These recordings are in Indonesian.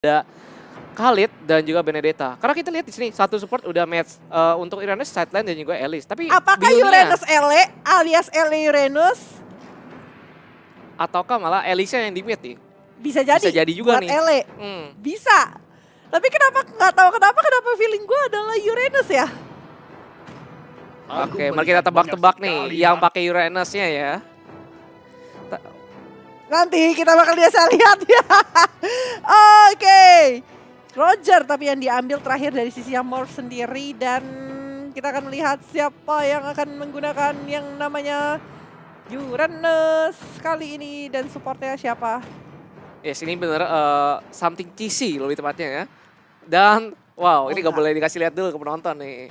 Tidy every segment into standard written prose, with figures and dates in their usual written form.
ada Khalid dan juga Benedetta. Karena kita lihat di sini satu support udah match untuk Uranus sideline dan juga Elise. Tapi apakah Uranus Ele alias Ele Uranus? Ataukah malah Elise yang di mid nih? Bisa jadi. Bisa jadi juga buat nih. Ele. Bisa. Tapi kenapa nggak tahu kenapa feeling gue adalah Uranus ya? Oke, mari kita tebak-tebak nih yang pakai Uranusnya ya. Nanti kita bakal biasa lihat ya. Oke. Roger tapi yang diambil terakhir dari sisi Morph sendiri dan kita akan melihat siapa yang akan menggunakan yang namanya Uranus kali ini dan supportnya siapa. Yes, ini bener something cheesy lebih tepatnya ya. Dan wow, ini gak boleh dikasih lihat dulu ke penonton nih.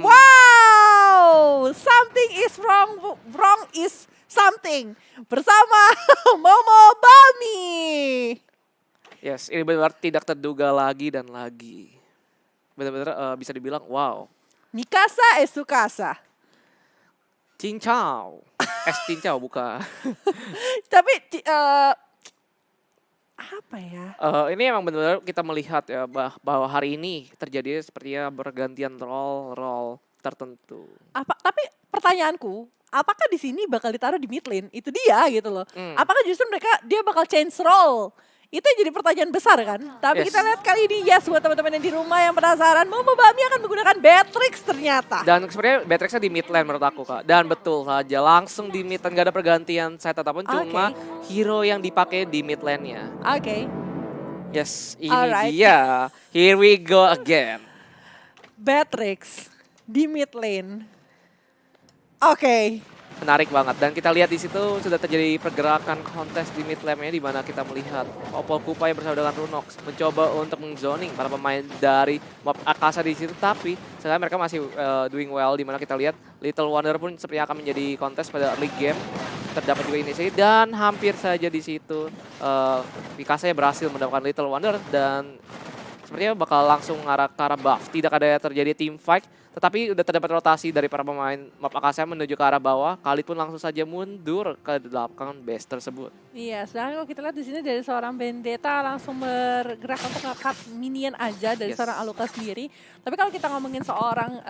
Wow, something is wrong is something bersama Momo Bami. Yes, ini benar-benar tidak terduga lagi dan lagi. Benar-benar bisa dibilang wow. Mikasa Esukasa. Cincau. Cincau bukan. Tapi apa ya? Ini emang benar-benar kita melihat ya bahwa hari ini terjadi sepertinya bergantian role tertentu. Tapi pertanyaanku, apakah di sini bakal ditaruh di mid lane? Itu dia gitu loh. Apakah justru dia bakal change role? Itu yang jadi pertanyaan besar kan. Tapi kita lihat kali ini buat teman-teman yang di rumah yang penasaran, Momo Bami akan menggunakan Beatrix ternyata. Dan sebenarnya Beatrixnya di mid lane menurut aku Kak. Dan betul saja langsung di mid lane, gak ada pergantian set ataupun cuma hero yang dipakai di mid lane-nya. Oke. Yes, ini dia. Here we go again. Beatrix di mid lane. Oke. Menarik banget dan kita lihat di situ sudah terjadi pergerakan kontes di mid lane-nya di mana kita melihat Opal Kupa yang bersama dengan Runox mencoba untuk mengzoning para pemain dari Mob Akasa di situ, tapi sekarang mereka masih doing well di mana kita lihat Little Wonder pun sepertinya akan menjadi kontes pada early game. Terdapat juga inisiasi dan hampir saja di situ Mikasa berhasil mendapatkan Little Wonder dan sepertinya bakal langsung mengarah ke arah buff. Tidak ada terjadi team fight, tetapi udah terdapat rotasi dari para pemain Mob Akasa menuju ke arah bawah. Khalid pun langsung saja mundur ke belakang base tersebut. Iya, sedangkan kalau kita lihat di sini dari seorang Benedetta langsung bergerak untuk nge-cut minion aja dari seorang Aluka sendiri. Tapi kalau kita ngomongin seorang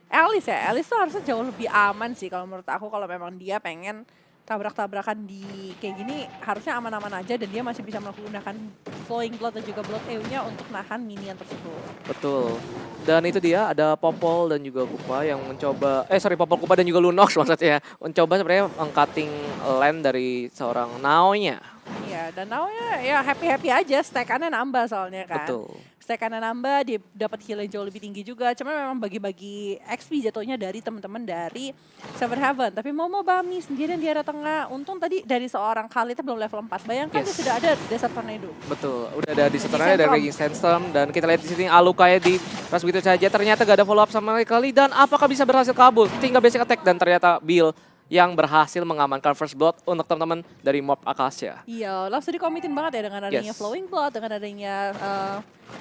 Elise ya, Elise tuh harusnya jauh lebih aman sih kalau menurut aku kalau memang dia pengen tabrak-tabrakan di kayak gini harusnya aman-aman aja dan dia masih bisa menggunakan Flowing Blood dan juga Blood EU-nya untuk nahan minion tersebut. Betul. Dan itu dia ada Popol dan juga Kupa yang mencoba, Popol Kupa dan juga Lunox maksudnya. Mencoba sebenarnya meng-cutting land dari seorang Nao-nya. Iya, dan Nao-nya ya happy-happy aja, stack-annya nambah soalnya kan. Betul. Stack-annya nambah, dia dapat heal yang jauh lebih tinggi juga. Cuma memang bagi-bagi XP jatuhnya dari teman-teman dari Seven Heaven. Tapi Momo Bami sendirian di area tengah. Untung tadi dari seorang Khalid itu belum level 4. Bayangkan dia sudah ada Desert Tornado. Betul, udah ada di setelahnya dari Raging Sandstorm. Dan kita lihat di sini Aluka di pas begitu saja. Ternyata gak ada follow up sama sekali. Dan apakah bisa berhasil kabul? Tinggal basic attack dan ternyata Bill yang berhasil mengamankan first blood untuk teman-teman dari Mob Akasha. Iya, langsung dikomitin banget ya dengan adanya Flowing Blood, dengan adanya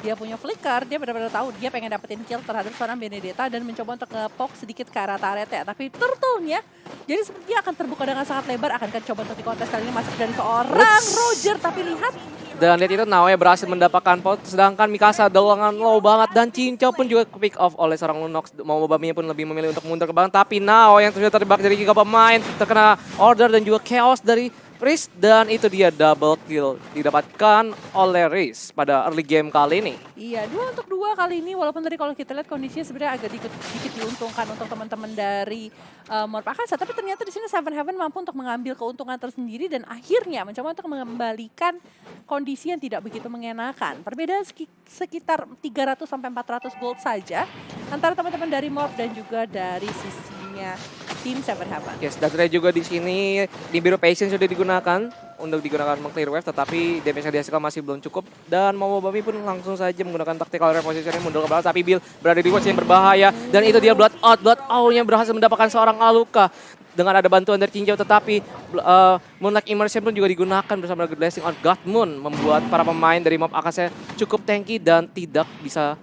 dia punya flicker, dia benar-benar tahu dia pengen dapetin kill terhadap seorang Benedetta dan mencoba untuk nge-poke sedikit ke arah turret ya. Tapi turtle-nya jadi sepertinya akan terbuka dengan sangat lebar, akan coba untuk di kontes kali ini masuk dari seorang Roger, tapi lihat. Dan lihat itu Naoya berhasil mendapatkan pot, sedangkan Mikasa dengan low banget dan Cincau pun juga pick off oleh seorang Lunox. Momo Bami pun lebih memilih untuk mundur ke belakang, tapi Nao yang sudah terjebak dari 3 pemain terkena order dan juga chaos dari Riz, dan itu dia double kill didapatkan oleh Riz pada early game kali ini. Iya, 2 untuk 2 kali ini walaupun tadi kalau kita lihat kondisinya sebenarnya agak sedikit diuntungkan untuk teman-teman dari Mob Akasa, tapi ternyata di sini Seven Heaven mampu untuk mengambil keuntungan tersendiri dan akhirnya mencoba untuk mengembalikan kondisi yang tidak begitu mengenakan. Perbedaan sekitar 300 sampai 400 gold saja antara teman-teman dari Mob dan juga dari sisinya tim Seven Heaven. Yes, dan juga di sini di Biru Patience sudah digunakan untuk digunakan meng-clear wave, tetapi damage yang dihasilkan masih belum cukup. Dan Momo Bami pun langsung saja menggunakan tactical repositioning mundur ke belakang, tapi Bill berada di posisi yang berbahaya. Dan itu dia Blood Out-nya berhasil mendapatkan seorang Aluka dengan ada bantuan dari Cincau, tetapi Moonlight Immersion pun juga digunakan bersama dengan Blessing on God Moon, membuat para pemain dari Mob Akasa cukup tanky dan tidak bisa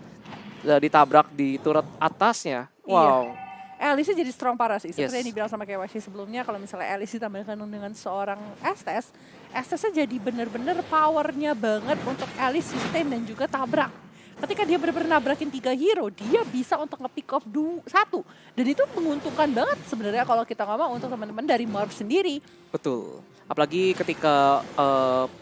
ditabrak di turret atasnya. Wow. Iya. Elise jadi strong parah sih. Seperti Yes. yang dibilang sama KYC sebelumnya, kalau misalnya Elise ditambahkan dengan seorang Estes, SS-nya jadi bener-bener powernya banget untuk Alice sustain dan juga tabrak. Ketika dia benar-benar nabrakin 3 hero, dia bisa untuk nge-pick off 1. Dan itu menguntungkan banget sebenarnya kalau kita ngomong untuk teman-teman dari Morph sendiri. Betul. Apalagi ketika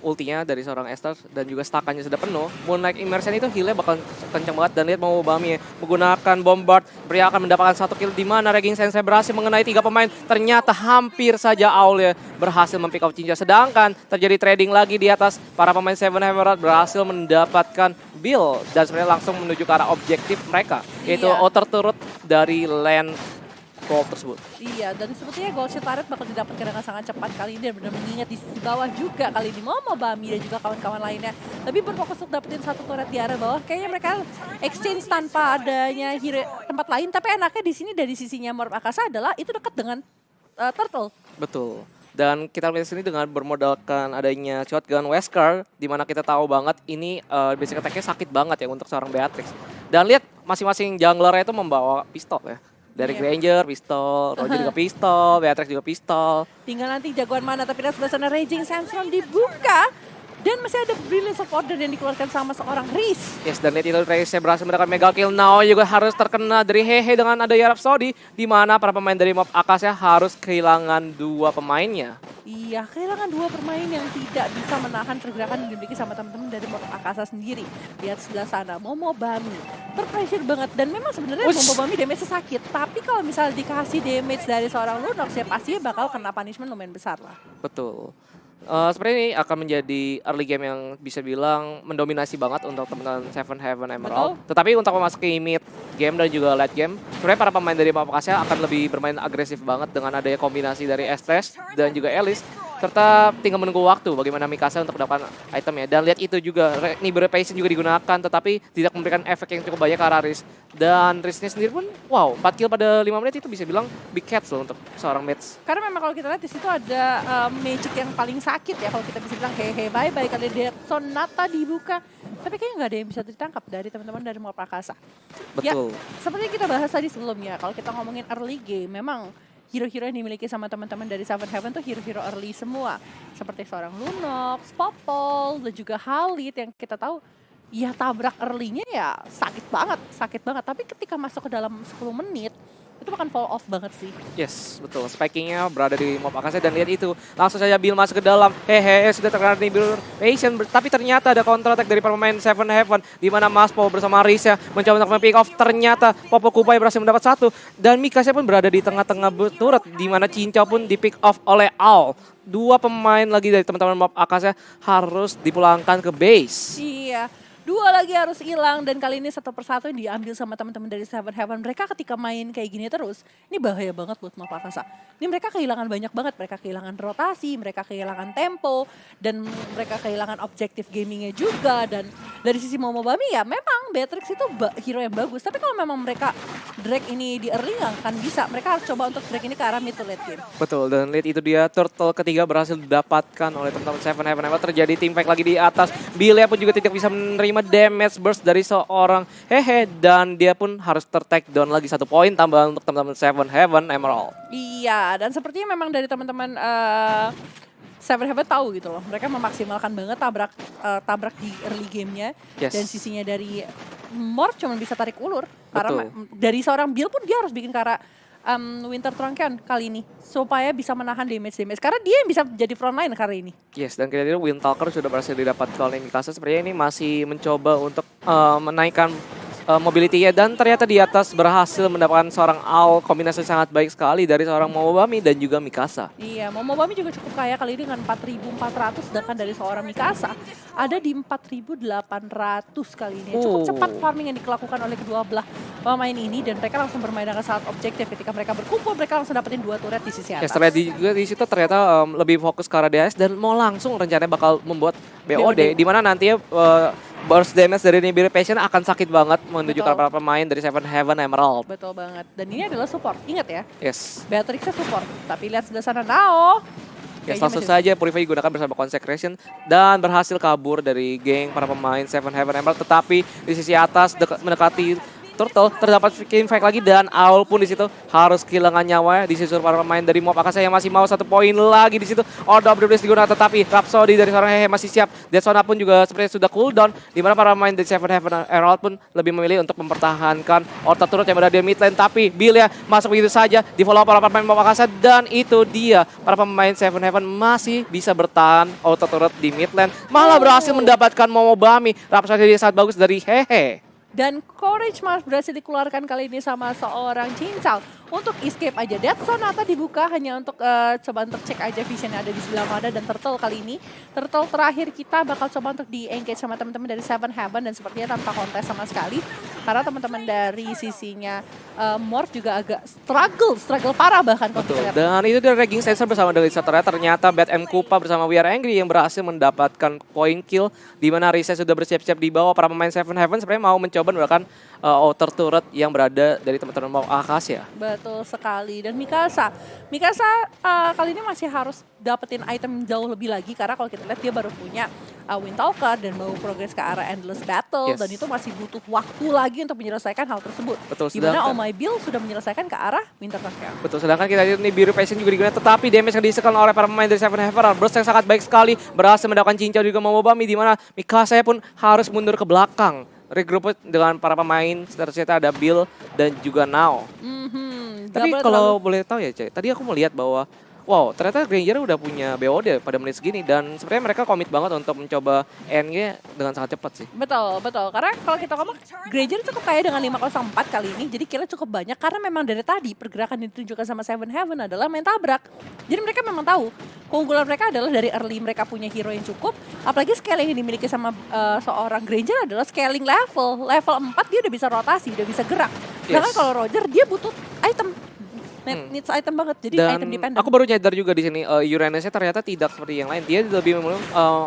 ultinya dari seorang Esther dan juga stakannya sudah penuh, Moonlight Immersion itu healnya bakal kencang banget. Dan lihat mau Bami menggunakan Bombard, pria akan mendapatkan 1 kill di mana Raging Sensei berhasil mengenai 3 pemain. Ternyata hampir saja Aul ya berhasil mempick off Cinca. Sedangkan terjadi trading lagi di atas, para pemain Seven Emerald berhasil mendapatkan Bill dan sebenarnya langsung menuju ke arah objektif mereka, yaitu outer turret dari lane gold tersebut. Iya, dan sepertinya gold shot turret bakal didapatkan dengan sangat cepat kali ini dan benar mengingat di sisi bawah juga kali ini Momo, Bami dan juga kawan-kawan lainnya lebih berfokus untuk dapetin 1 turret di area bawah. Kayaknya mereka exchange tanpa adanya hero tempat lain, tapi enaknya di sini dari sisinya Morph Akasa adalah itu dekat dengan Turtle. Betul. Dan kita lihat sini dengan bermodalkan adanya shotgun Wesker, di mana kita tahu banget ini basic attack-nya sakit banget ya untuk seorang Beatrix. Dan lihat masing-masing jungler itu membawa pistol ya. Dari Granger, pistol, Roger juga pistol, Beatrix juga pistol. Tinggal nanti jagoan mana, tapi di sebelah sana Raging Sandstorm dibuka. Dan masih ada Brilliance of Order yang dikeluarkan sama seorang Riz. Yes, dan lihat itu Riz berhasil mendapatkan mega kill. Now juga harus terkena dari Hehe dengan ada Rhapsody, di mana para pemain dari Mob Akasha harus kehilangan 2 pemainnya. Iya, kehilangan 2 pemain yang tidak bisa menahan pergerakan yang dimiliki sama teman-teman dari Mob Akasha sendiri. Lihat sebelah sana, Momo Bami terpressure banget. Dan memang sebenarnya Momo Bami damage-nya sakit. Tapi kalau misalnya dikasih damage dari seorang Lunox, ya pasti bakal kena punishment lumayan besar lah. Betul. Seperti ini akan menjadi early game yang bisa bilang mendominasi banget untuk teman-teman Seven Heaven Emerald. Betul. Tetapi untuk memasuki mid game dan juga late game, sebenarnya para pemain dari Mob Akasha akan lebih bermain agresif banget dengan adanya kombinasi dari Estes dan juga Alice. Serta tinggal menunggu waktu bagaimana Mikasa untuk mendapatkan itemnya. Dan lihat itu juga, Nibble Patient juga digunakan tetapi tidak memberikan efek yang cukup banyak ke arah Riz. Dan Riznya sendiri pun, wow, 4 kill pada 5 menit itu bisa bilang big cats loh untuk seorang match. Karena memang kalau kita lihat di situ ada magic yang paling sakit ya kalau kita bisa bilang hehe bye-bye kali dia Sonata dibuka. Tapi kayaknya nggak ada yang bisa ditangkap dari teman-teman dari Mob Akasha. Betul. Ya, seperti yang kita bahas tadi sebelumnya, kalau kita ngomongin early game, memang hero-hero yang dimiliki sama teman-teman dari Seven Heaven tuh hero-hero early semua. Seperti seorang Lunox, Popol, dan juga Khalid yang kita tahu ya tabrak early-nya ya sakit banget. Tapi ketika masuk ke dalam 10 menit, itu akan fall off banget sih. Yes, betul. Spikingnya berada di Mob Akasha dan lihat itu. Langsung saja Bill masuk ke dalam. Hehe, sudah terkena Nibble Patient. Tapi ternyata ada counter attack dari pemain Seven Heaven. Di mana Maspo bersama Risha mencoba untuk pick off. Ternyata Popo Kupai berhasil mendapat 1. Dan Mikasa pun berada di tengah-tengah turret. Di mana Cincau pun di pick off oleh Al. 2 pemain lagi dari teman-teman Mob Akasha harus dipulangkan ke base. Iya. 2 lagi harus hilang dan kali ini 1 persatu yang diambil sama teman-teman dari Seven Heaven. Mereka ketika main kayak gini terus, ini bahaya banget buat Mob Akasha. Ini mereka kehilangan banyak banget, mereka kehilangan rotasi, mereka kehilangan tempo, dan mereka kehilangan objektif gamingnya juga. Dan dari sisi Momo Bami ya memang Beatrix itu hero yang bagus. Tapi kalau memang mereka drag ini di early nggak akan bisa. Mereka harus coba untuk drag ini ke arah mid to late game. Betul, dan lihat itu dia turtle ketiga berhasil didapatkan oleh teman-teman Seven Heaven. Terjadi team fight lagi di atas. Billy pun juga tidak bisa menerima damage burst dari seorang Hehe. Dan dia pun harus ter-take down lagi 1 poin tambahan untuk teman-teman Seven Heaven Emerald. Iya, dan sepertinya memang dari teman-teman Seven Heaven tahu gitu loh. Mereka memaksimalkan banget tabrak di early gamenya. Yes. Dan sisinya dari Morph cuma bisa tarik ulur. Karena dari seorang Bill pun dia harus bikin ke arah Winter Truncheon kali ini supaya bisa menahan damage karena dia yang bisa jadi frontline kali ini. Yes, dan kita lihat Windtalker sudah berhasil didapatkan oleh Mikasa. Sepertinya ini masih mencoba untuk menaikkan mobility-nya dan ternyata di atas berhasil mendapatkan seorang Al, kombinasi sangat baik sekali dari seorang Momobami dan juga Mikasa. Iya, Momobami juga cukup kaya kali ini dengan 4.400 sedangkan dari seorang Mikasa ada di 4.800 kali ini. Cukup cepat farming yang dilakukan oleh kedua belah pemain ini dan mereka langsung bermain dengan sangat objektif. Ketika mereka berkumpul mereka langsung dapetin 2 turret di sisi atas. Ya, terlihat juga di situ ternyata lebih fokus ke arah DHS dan mau langsung rencananya bakal membuat BOD. Di mana nantinya burst damage dari Nibble Patient akan sakit banget menuju ke para pemain dari Seven Heaven Emerald. Betul banget. Dan ini adalah support. Ingat ya. Yes. Beatrixnya support. Tapi lihat sebelah sana Nao. Ya, langsung saja Purify digunakan bersama Consecration dan berhasil kabur dari geng para pemain Seven Heaven Emerald. Tetapi di sisi atas mendekati Turtle terdapat killing fight lagi dan Owl pun di situ harus kehilangan nyawa disusul para pemain dari Mob Akasa yang masih mau 1 poin lagi di situ. Order of the Blitz digunakan tetapi Rhapsody dari seorang Hehe masih siap. Deadsona pun juga sepertinya sudah cooldown di mana para pemain dari Seven Heaven Herald pun lebih memilih untuk mempertahankan Orta Turret yang berada di mid lane, tapi Bill ya masuk begitu saja di follow para pemain Mob Akasa dan itu dia para pemain Seven Heaven masih bisa bertahan Orta Turret di mid lane, malah berhasil mendapatkan Momobami. Rhapsody sangat bagus dari Hehe. Dan Courage March berhasil dikeluarkan kali ini sama seorang Cincang untuk escape aja. Dead Sonata dibuka hanya untuk coba untuk cek aja vision yang ada di sebelah mana. Dan Turtle kali ini, Turtle terakhir kita bakal coba untuk di-engage sama teman-teman dari Seven Heaven. Dan sepertinya tanpa kontes sama sekali. Karena teman-teman dari sisinya Morph juga agak struggle parah bahkan. Betul, dan itu dari Raging Sensor bersama dari Saturnya. Ternyata Bad M Kupa bersama We Are Angry yang berhasil mendapatkan point kill. Di mana Risa sudah bersiap-siap di bawah. Para pemain Seven Heaven sebenarnya mau mencoba bahkan outer turret yang berada dari teman-teman Mob Akasa. Betul sekali. Dan Mikasa kali ini masih harus dapetin item jauh lebih lagi karena kalau kita lihat dia baru punya Windtalker dan mau progres ke arah Endless Battle dan itu masih butuh waktu lagi untuk menyelesaikan hal tersebut. Betul, dimana Oh My Bill sudah menyelesaikan ke arah Wintertusk. Betul, sedangkan kita lihat ini Biru Passion juga digunakan, tetapi damage yang disekan oleh para pemain dari Seven Heaven burst yang sangat baik sekali, berhasil mendapatkan cincau juga Momobami di mana Mikasa pun harus mundur ke belakang. Regroup dengan para pemain, ternyata ada Bill dan juga Nao. Tapi kalau boleh tahu ya, Cek, tadi aku melihat bahwa wow, ternyata Granger udah punya BOD pada menit segini dan sebenarnya mereka komit banget untuk mencoba NG dengan sangat cepat sih. Betul. Karena kalau kita ngomong Granger cukup kaya dengan 504 kali ini, jadi kira cukup banyak karena memang dari tadi pergerakan yang ditunjukkan sama Seven Heaven adalah main tabrak. Jadi mereka memang tahu keunggulan mereka adalah dari early mereka punya hero yang cukup, apalagi scaling yang dimiliki sama seorang Granger adalah scaling level 4 dia udah bisa rotasi, udah bisa gerak. Sedangkan kalau Roger dia butuh item. Needs item banget, jadi dan item dependent. aku baru nyadar juga di sini Uranusnya ternyata tidak seperti yang lain. Dia lebih memilih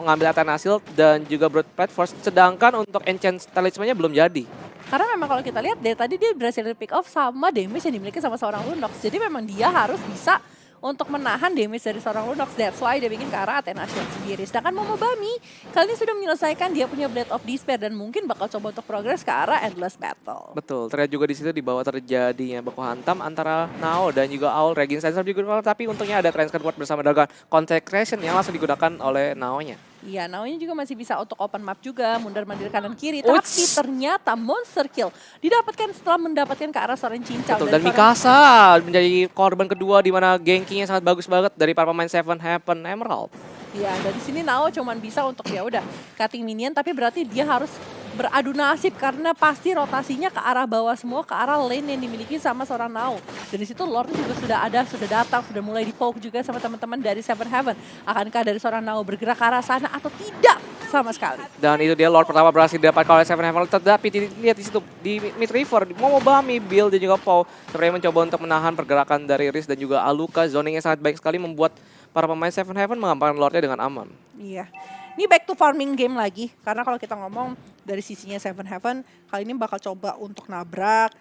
ngambil Athena Shield dan juga Broad Platform, sedangkan untuk Enchant Talisman-nya belum jadi. Karena memang kalau kita lihat dari tadi dia berhasil pick off sama damage yang dimiliki sama seorang Lunox. Jadi memang dia harus bisa untuk menahan damage dari seorang Lunox. That's why dia bikin ke arah Athena Shield sendiri. Sedangkan Momobami kali ini sudah menyelesaikan, dia punya Blade of Despair dan mungkin bakal coba untuk progress ke arah Endless Battle. Betul, terlihat juga di situ di bawah terjadinya baku hantam antara Nao dan juga Owl. Raging Sensor juga, tapi untungnya ada Transcend Ward bersama dengan Consecration yang langsung digunakan oleh Nao-nya. Iya, Nao-nya juga masih bisa untuk open map juga, mundur-mandir kanan kiri. Tapi ternyata monster kill didapatkan setelah mendapatkan ke arah seorang cincang. Betul, dan Mikasa menjadi korban kedua di mana gankingnya sangat bagus banget dari para pemain Seven Heaven Emerald. Iya, dari sini Nao cuman bisa untuk ya udah cutting minion, tapi berarti dia harus beradu nasib karena pasti rotasinya ke arah bawah semua, ke arah lane yang dimiliki sama seorang Nao. Dari situ Lord juga sudah ada, sudah datang, sudah mulai di-poke juga sama teman-teman dari Seven Heaven. Akankah dari seorang Nao bergerak ke arah sana atau tidak sama sekali? Dan itu dia Lord pertama berhasil didapatkan oleh Seven Heaven, tetapi lihat di situ di mid river Momobami, Bill dan juga Paul sebenarnya mencoba untuk menahan pergerakan dari Riz dan juga Aluka. Zoningnya sangat baik sekali membuat para pemain Seven Heaven mengamankan Lordnya dengan aman. Iya. Ini back to farming game lagi, karena kalau kita ngomong dari sisinya Seven Heaven, kali ini bakal coba untuk nabrak.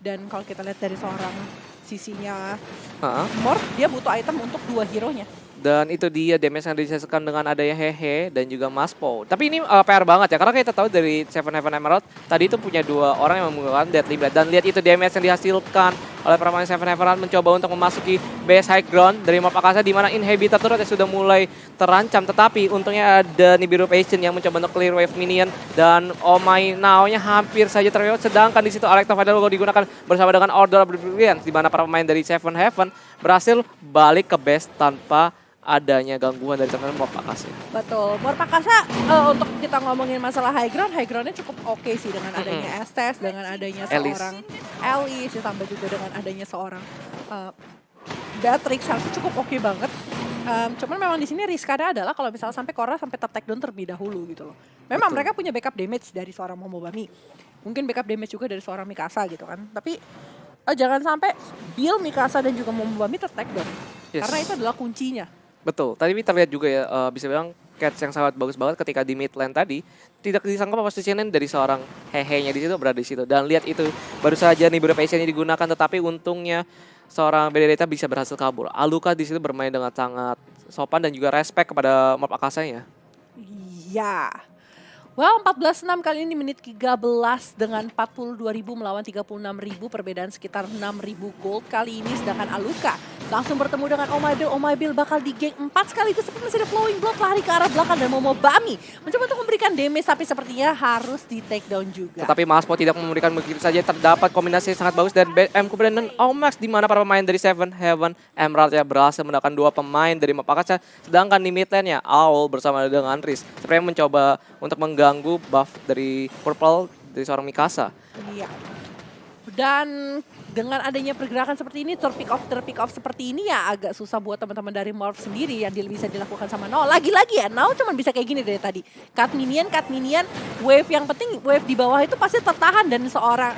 Dan kalau kita lihat dari seorang sisinya Morph, dia butuh item untuk 2 hero-nya. Dan itu dia damage yang disesuaikan dengan adanya Hehe dan juga Maspo. Tapi ini PR banget ya, karena kita tahu dari Seven Heaven Emerald tadi itu punya 2 orang yang menggunakan Deadly Blade. Dan lihat itu damage yang dihasilkan oleh para pemain Seven Heaven Emerald mencoba untuk memasuki base high ground dari Mob Akasa di mana inhibitor turret sudah mulai terancam. Tetapi untungnya ada Nibiru Patient yang mencoba untuk clear wave minion dan Oh My Now-nya hampir saja terlewat. Sedangkan di situ Alecta Fatal digunakan bersama dengan Order of Brilliance di mana para pemain dari Seven Heaven berhasil balik ke base tanpa adanya gangguan dari teman Mob Akasa. Betul, Mob Akasa untuk kita ngomongin masalah high groundnya cukup oke sih dengan adanya Estes, dengan adanya seorang Elise, ditambah juga dengan adanya seorang Beatrix, harusnya cukup oke banget. Cuman memang di sini riskannya adalah kalau misalnya sampai Korra sampai take down terlebih dahulu gitu loh. Memang mereka punya backup damage dari seorang Momobami, mungkin backup damage juga dari seorang Mikasa gitu kan. Tapi jangan sampai Bill, Mikasa dan juga Momobami take down, karena itu adalah kuncinya. Betul, tadi terlihat juga ya, bisa bilang catch yang sangat bagus banget ketika di mid lane tadi. Tidak disangka posisinya dari seorang Hehe-nya di situ berada di situ. Dan lihat itu, baru saja nih beberapa Asian digunakan, tetapi untungnya seorang Benedetta bisa berhasil kabur. Aluka di situ bermain dengan sangat sopan dan juga respect kepada Mob Akasanya. Iya. Wow, 14-6 kali ini di menit 13 dengan 42.000 melawan 36.000, perbedaan sekitar 6.000 gold kali ini. Sedangkan Aluka langsung bertemu dengan Omabil. Omabil bakal di geng 4 sekaligus, tapi masih ada flowing block lari ke arah belakang dan Momobami mencoba untuk memberikan damage, tapi sepertinya harus di take down juga. Tetapi Maspo tidak memberikan begitu saja, terdapat kombinasi yang sangat bagus dari BM kemudian dan Omax, di mana para pemain dari Seven Heaven Emerald ya berhasil mendapatkan 2 pemain dari Map Akasa. Sedangkan di mid lane-nya Owl bersama dengan Riz sebenarnya mencoba untuk mengganggu buff dari Purple dari seorang Mikasa. Iya. Dan dengan adanya pergerakan seperti ini, terpick off seperti ini ya agak susah buat teman-teman dari Morph sendiri yang bisa dilakukan sama Nao. Lagi-lagi ya, Nao cuma bisa kayak gini dari tadi. Cut minion, wave yang penting, wave di bawah itu pasti tertahan dan seorang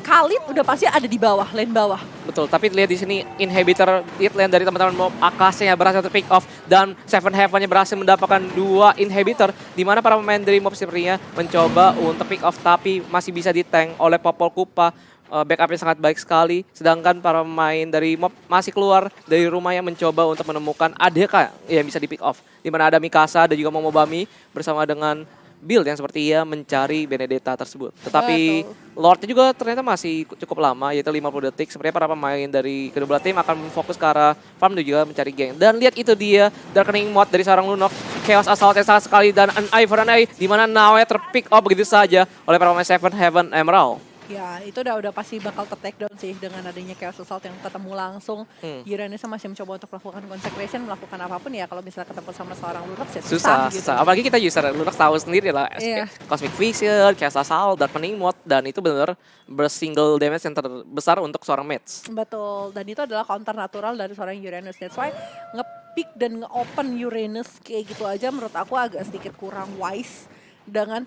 Khalid udah pasti ada di bawah, lane bawah. Betul, tapi lihat di sini inhibitor mid lane dari teman-teman Mob Akasa yang berhasil terpick off dan Seven Heaven-nya berhasil mendapatkan 2 inhibitor, di mana para pemain dari Mob sepertinya mencoba untuk pick off tapi masih bisa di-tank oleh Popol Kupa. Backupnya sangat baik sekali, sedangkan para pemain dari Mob masih keluar dari rumahnya mencoba untuk menemukan ADK yang bisa di-pick off, di mana ada Mikasa dan juga Momobami bersama dengan build yang seperti ia mencari Benedetta tersebut. Tetapi Lordnya juga ternyata masih cukup lama, yaitu 50 detik. Sebenarnya para pemain dari kedua belah tim akan fokus ke arah farm dan juga mencari geng. Dan lihat itu dia, Darkening Mod dari seorang Lunok. Chaos Assault yang sangat sekali dan an eye for an eye, di mana Nawe terpick off begitu saja oleh para pemain Seven Heaven Emerald. Ya, itu udah pasti bakal ter-take down sih dengan adanya Chaos Assault yang ketemu langsung. Uranus masih mencoba untuk melakukan consecration, melakukan apapun ya. Kalau misalnya ketemu sama seorang Lunox ya susah gitu. Apalagi kita user Lunox tahu sendiri lah. Cosmic Vision, Chaos Assault, Darkening Mod, dan itu benar bersingle damage yang terbesar untuk seorang mates. Betul, dan itu adalah counter natural dari seorang Uranus. That's why nge-pick dan nge-open Uranus kayak gitu aja menurut aku agak sedikit kurang wise. Dengan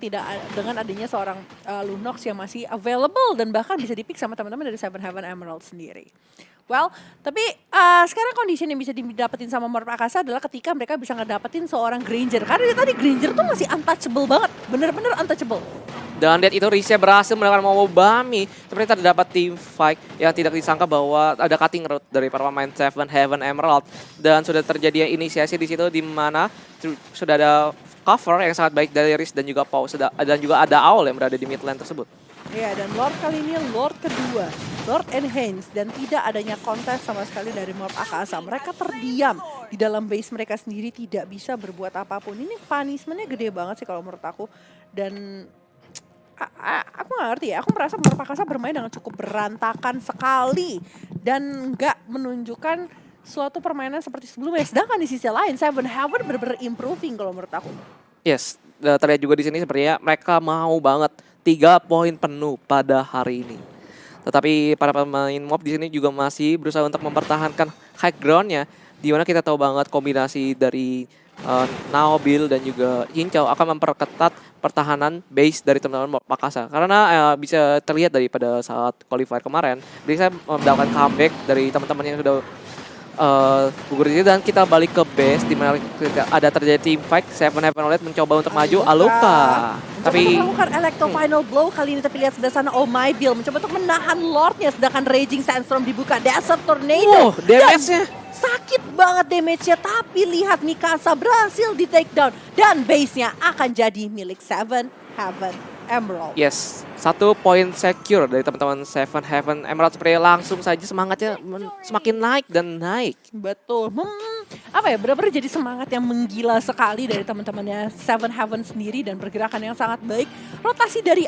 adanya seorang Lunox yang masih available dan bahkan bisa di-pick sama teman-teman dari Seven Heaven Emerald sendiri. Well, tapi sekarang condition yang bisa didapetin sama Morph Akasa adalah ketika mereka bisa ngedapetin seorang Granger. Karena tadi Granger tuh masih untouchable banget, bener-bener untouchable. Dan lihat itu Risha berhasil mendapatkan Momobami. Seperti terdapat team fight yang tidak disangka bahwa ada cutting route dari para pemain Seven Heaven Emerald. Dan sudah terjadi inisiasi di situ di mana sudah ada cover yang sangat baik dari Riz dan juga Pau, dan juga ada Owl yang berada di mid lane tersebut. Ya, dan Lord kali ini Lord kedua, Lord Enhance, dan tidak adanya kontes sama sekali dari Morph Akasa. Mereka terdiam di dalam base mereka sendiri, tidak bisa berbuat apapun. Ini punishment-nya gede banget sih kalau menurut aku. Dan aku nggak ngerti ya, aku merasa Morph Akasa bermain dengan cukup berantakan sekali dan nggak menunjukkan suatu permainan seperti sebelumnya. Sedangkan di sisi lain Seven Heaven bener-bener improving kalau menurut aku. Yes, terlihat juga di sini sepertinya mereka mau banget 3 poin penuh pada hari ini. Tetapi para pemain Mob di sini juga masih berusaha untuk mempertahankan high ground-nya, di mana kita tahu banget kombinasi dari Naobil dan juga Hinchao akan memperketat pertahanan base dari teman-teman Mob Akasa. Karena bisa terlihat daripada saat qualifier kemarin, bisa mendapatkan comeback dari teman-teman yang sudah gugur di sini, dan kita balik ke base di mana ada terjadi team fight. Seven Heaven Emerald mencoba untuk maju Aluka. Tapi melakukan Electro Final Blow kali ini, tapi lihat sebelah sana Omabil mencoba untuk menahan Lordnya, sedangkan Raging Sandstorm dibuka, Desert Tornado. Damage-nya sakit banget damage-nya, tapi lihat Mikasa berhasil di take down dan base-nya akan jadi milik Seven Heaven Emerald. Yes, 1 poin secure dari teman-teman Seven Heaven Emerald. Seperti langsung saja semangatnya semakin naik dan naik. Betul. Apa ya, benar-benar jadi semangat yang menggila sekali dari teman-temannya Seven Heaven sendiri dan pergerakan yang sangat baik. Rotasi dari